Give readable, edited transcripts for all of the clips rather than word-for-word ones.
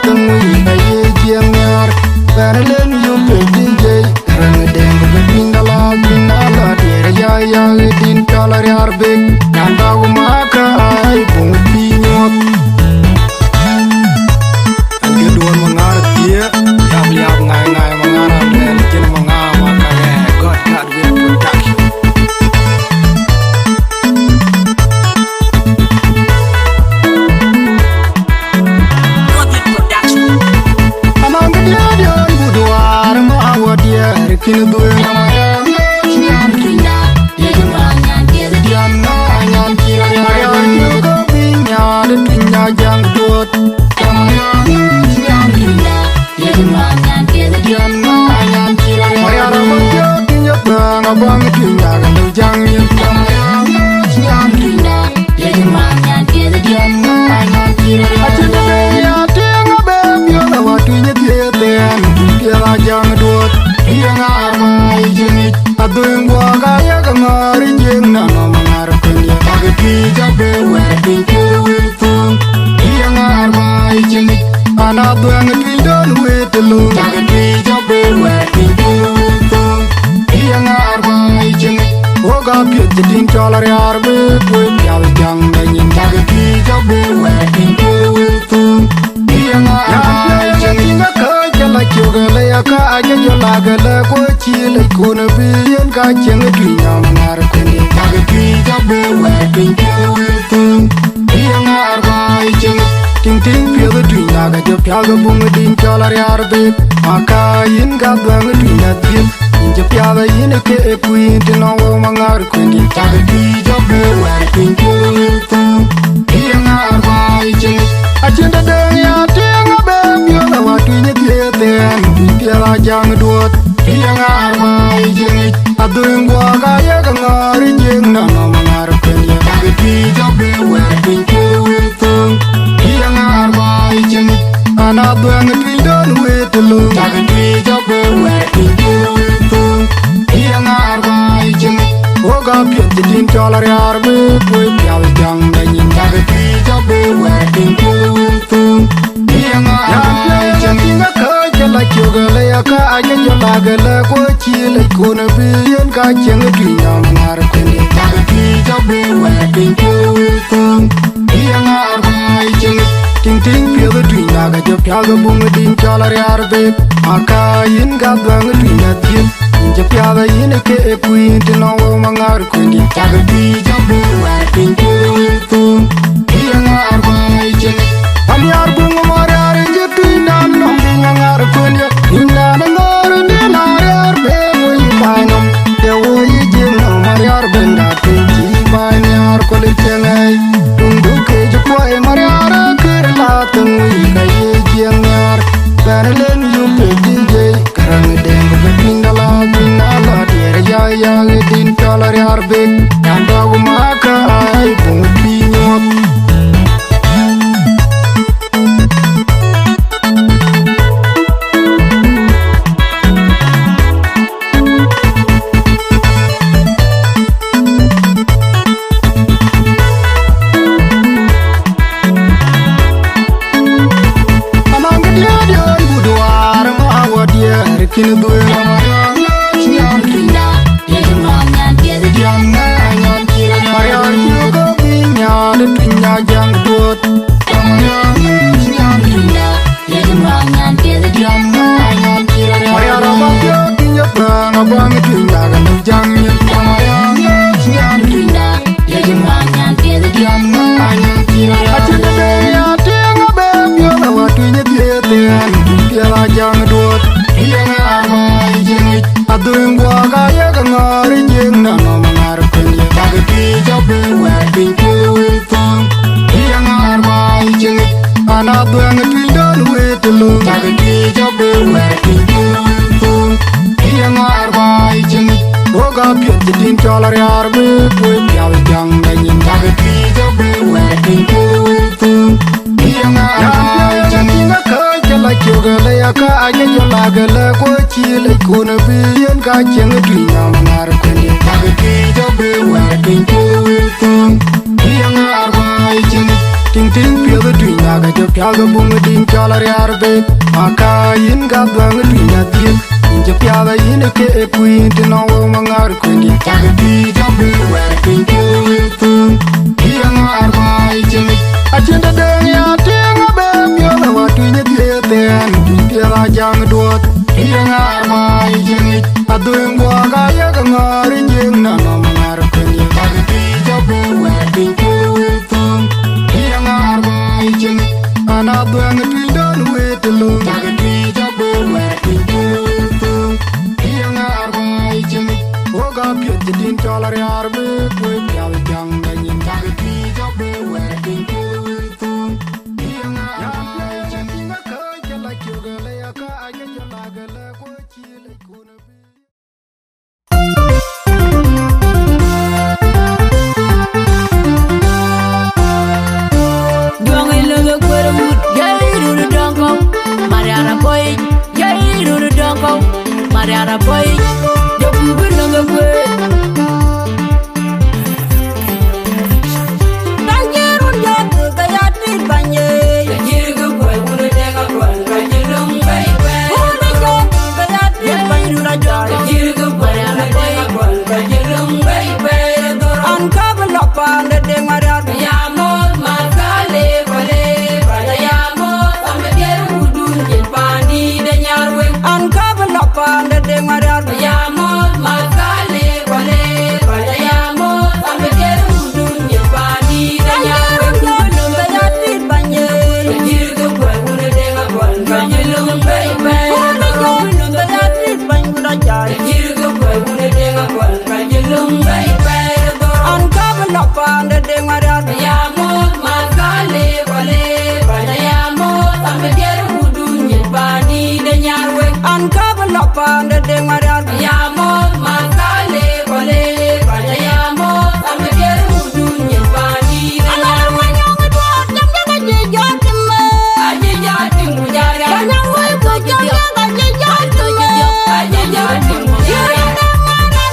tengui kaye jengar Berlen yu DJ Rang deng berdindala Dinala dira ya din kalar yarbek Nanda umaka ay pung pinyot Angge duan mengarat dia Liap ngai mengarat dan jen mengama kage God will production Kini dua yang nyan kina, ya jembangan dia diana nyan kina, marian juga binya dinya jang dot. Nyan kina, ya jembangan dia diana nyan kina, marian raja dinya bang abang dinya gandu jangin. Nyan kina, ya jembangan dia diana nyan kina, aceh dia tengah bebya waktunya dia ten, dia jang dot. Yang armai jengit Aduh gua kaya kengari jeng Nana mengarapkan dia Pakai pijak bewer Pintu wiltung Yang armai jengit Anak tuh yang ngedwidon witelung Pakai pijak bewer Pintu wiltung Yang armai jengit Oga piut jedin colar yarbet Wip yaw jang danyin Pakai pijak bewer Pintu wiltung Yang armai jengit Kyoga ya ka aja jolaga la ko chile ko na biyen ka cheng twinya mangar ko ni taga twija be we pin tung yang arba cheng ting pyo the twinya ga jo pya ga bung din cholar yar be aka yin ga bang twinya tin je pya ga yin ke kuin tin no mangar ko ni taga twija be we pin tung yang arba cheng ajenda de ya tenga be pyo ga wa twinya den piala jang duot yang armai jengit aduh gua kaya kengari jeng nana mengarapkan dia pakai pijak bewer pintu wiltung yang armai jengit anak tuh yang ngedwidon witelung pakai pijak bewer pintu wiltung yang armai jengit oga piut jedin colar yarbet wip yaw jang danyin pakai pijak bewer pintu wiltung yang armai jengit Kyoga ya ka aja jolaga la ko chile ko na biyen ka cheng twinya mangar ko ni taga twija be we pintu wiltung yang armai cheng ting pyo the twinya ga jo pya ga bung din cholar yarbe aka yin ga bang twinya tin je pya ga yin ke kuin tin no mangar ko ni taga twija be we pintu wiltung yang armai cheng ami arbung marar je twinya no ngar ko ni inna ngar ni nar be wi panom de wo yi no mariar benda tinji banyar ko le tengai tundu ke je ko e mariar ker la tengui kai jengar berlen yu pe DJ karang deng berdindala dinala dia ya din kalar yarbe nanda umaka ai pung pinyot Kini dua yang nyan kina, ya jembangan dia diana nyan kina, marian juga binya dinya jang dot. Nyan kina, ya jembangan dia diana nyan kina, marian raja dinya bang abang dinya gandu jangin. Nyan kina, ya jembangan dia diana nyan kina, aceh dia tengah bebya waktunya dia ten piala jang dot. Yang armai jengit aduh gua kaya kengari jeng nana mengarapkan dia pakai pijak bewer pintu wiltung yang armai jengit anak tuh yang ngedwidon witelung pakai pijak bewer pintu wiltung yang armai jengit oga piut jedin colar yarbet wip yaw jang danyin pakai pijak bewer pintu wiltung yang armai jengit Kyoga ya ka aja jolaga la ko chile ko na biyen ka cheng twinya mangar ko ni pakai pijak bewer pintu wiltung yang armai jengit ting pyo the twinya jaga jop yaga bung din cholar yarbe maka yin ga bang dunya dik jop yaga yin ke queen no mangar queen jaga di jabe wer queen tu yang arbai jemi ajenda deng ya teng be myo wa tunya dieten pira jang duot yang arbai jemi adung gua ga ya ngar yin na no mangar queen jaga di jabe wer queen tu yang arbai jemi ana bang twindon wetelo jaga di jabe wer queen tu yang arbai jemi oga pyo din cholar yarbe kwe pyal jang nyin jaga di jabe wer queen tu yang arbai jemi na ka jala kyogale ya ka aja jala gala ko chile kuna Mariana boy, yo vivo en el güey. Banjero ya te callate bañe. Banjero boy, uno tenga cual, banjero baby. Uno yo callate baño la ya. Banjero boy, uno tenga cual, banjero baby. Anka la pan de Mariana. Yamos masale vale, para yamos ambiero udun el pani de nyarwe. Anka pan de Mariana. Yamos masale vale, para yamos ambiero udun el pani de nyarwe. Callate bañe. Banjero boy, uno tenga cual, banjero baby. Uno yo callate baño la ya. Banjero boy, uno tenga cual, banjero baby. Pan de Mariana. Yamos masale vale, para yamos ambiero udun el pani de nyarwe. Anka pan de Mariana. Yamos masale vale, para yamos ambiero udun el pani de nyarwe. Anyong duot jam jaga jejatima. Ajejatim mujara. Anyong ko jam jaga jejatima. Ajejatim mujara.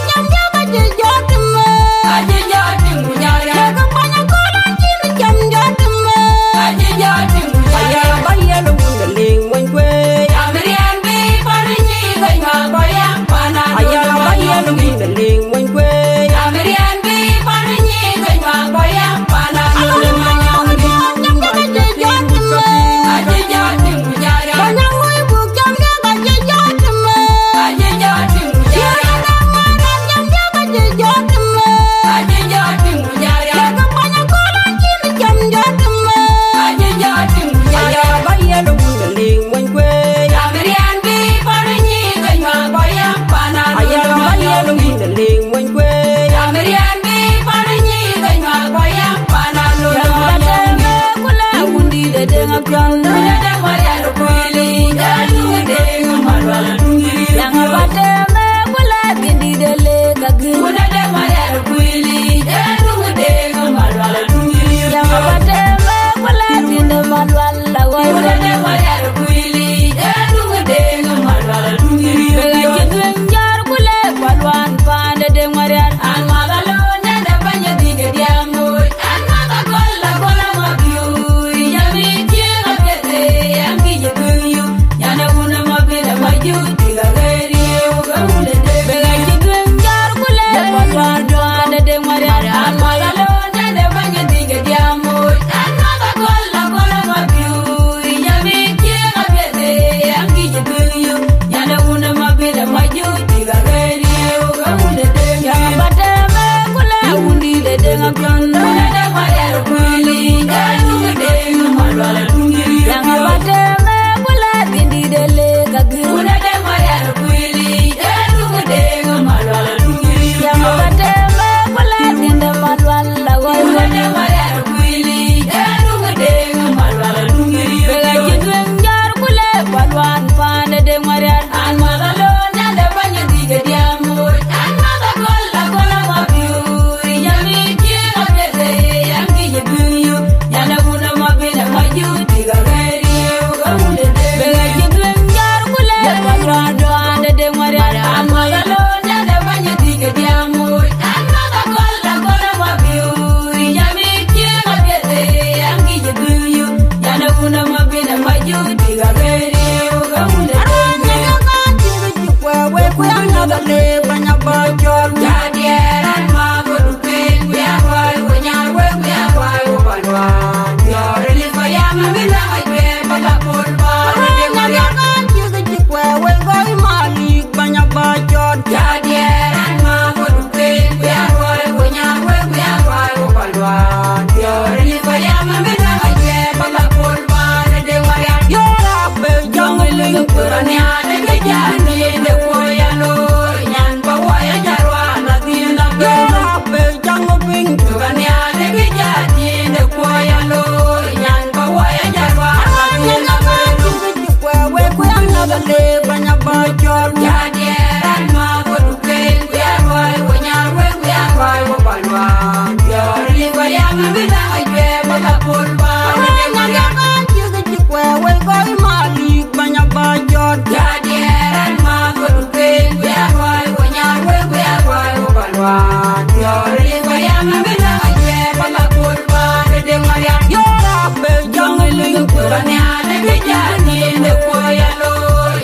Jam jaga jejatima. Ajejatim mujara. Yeah. bina majudi ga gere ga mule denge jiga we kuyanga ga le banya bajol jadieran ma godu ke kuyawai kunyar we kuyawai ubanwa yore li fayama bina ajwe bala polba de maria jiga we goy malik banya bajol jadieran ma godu ke kuyawai kunyar we kuyawai ubanwa yore li fayama bina ajwe bala polba de maria yora be jangle kurania de gejani de koyalo nyan bawaya jarwa na dina yora be jango ping kurania de gejani de koyalo nyan bawaya jarwa na dina we kuyanga le banya bajol jadieran ma goduke kuyarwa kunyar we kuyarwa ubalwa yore li fayama bina ajwe bala polba de maria we goy malik banya bajol jadieran ma goduke kuyarwa kunyar we kuyarwa ubalwa yore li fayama bina ajwe bala polba de maria yora be jangle kurania de gejani de koyalo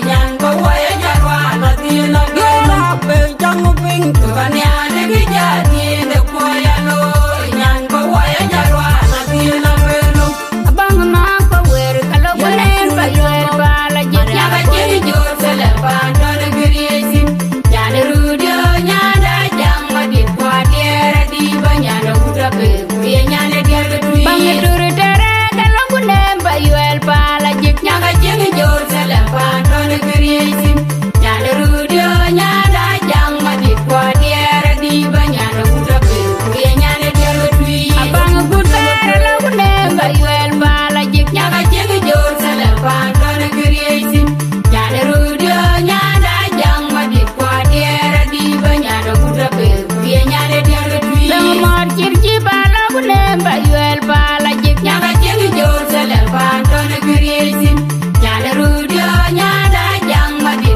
nyan bawaya jarwa na dina yora be jango ping kurania de gejani de koyalo nyan bawaya jarwa na dina belo abang na pa wer kalo kunen pa wer bala jitya ga jeri jor sele pa dole griesin nyane rudio nyada jamma di kwadiera di banyana utape kuye nyane diarga tui bang turu tere kalo kunen pa wer bala jitya ga jeri jor sele pa dole griesin nyane rudio nyada jamma di kwadiera di banyana utape kuye nyane diarga tui abang putere lo kunen pa wer bala jitya ga jeri jor sele pa dole griesin nyane rudio nyada jamma di kwadiera di banyana utape kuye nyane diarga tui lamar circi bala kunen pa wer bala jitya ga jeri jor sele pa dole griesin nyane rudio nyada jamma di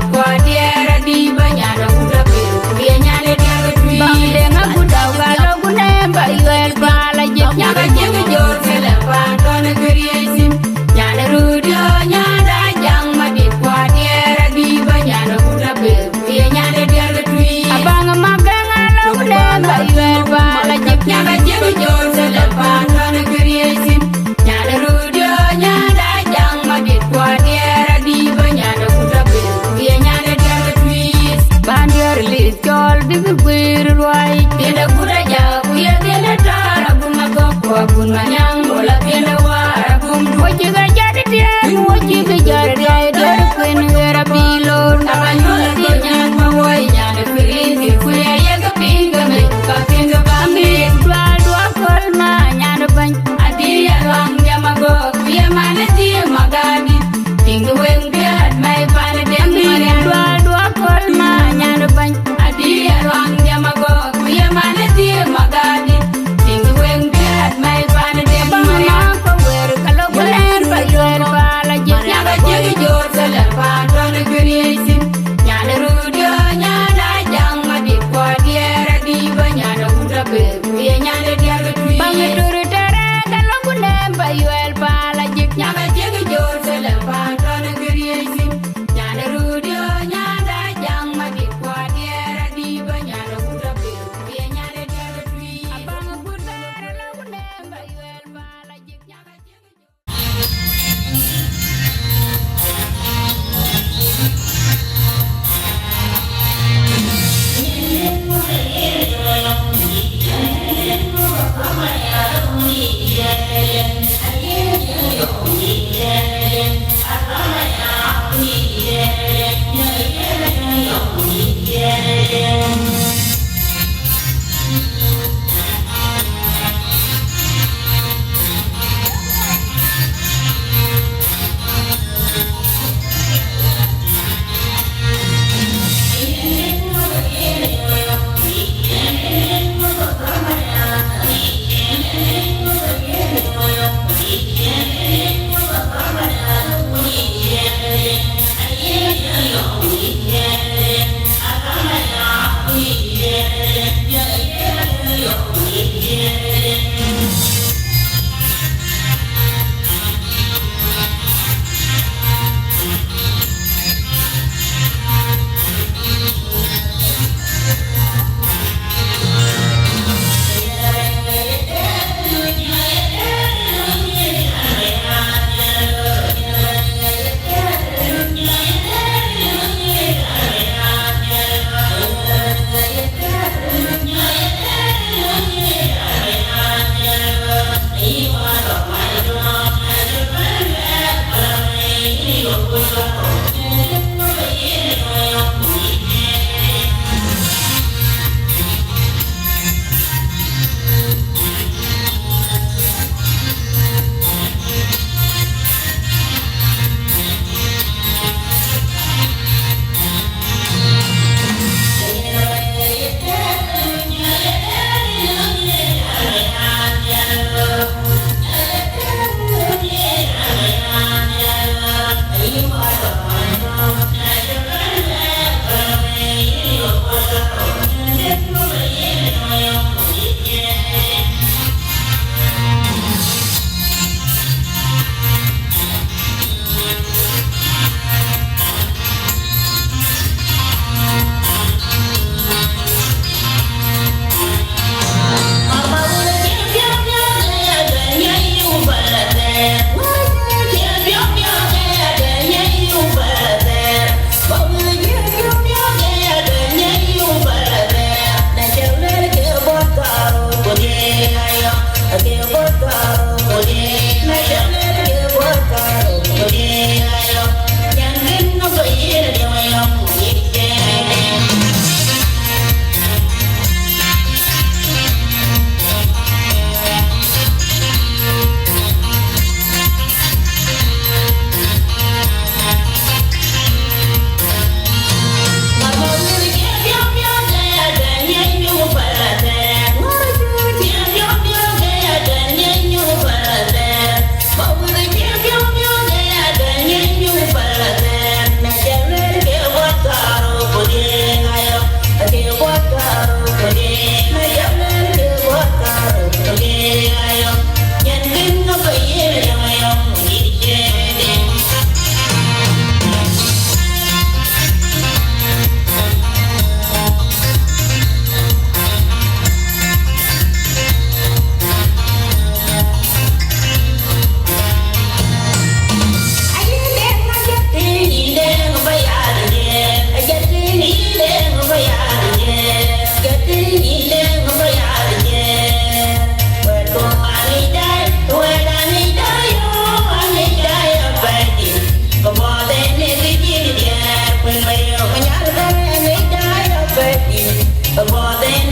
More than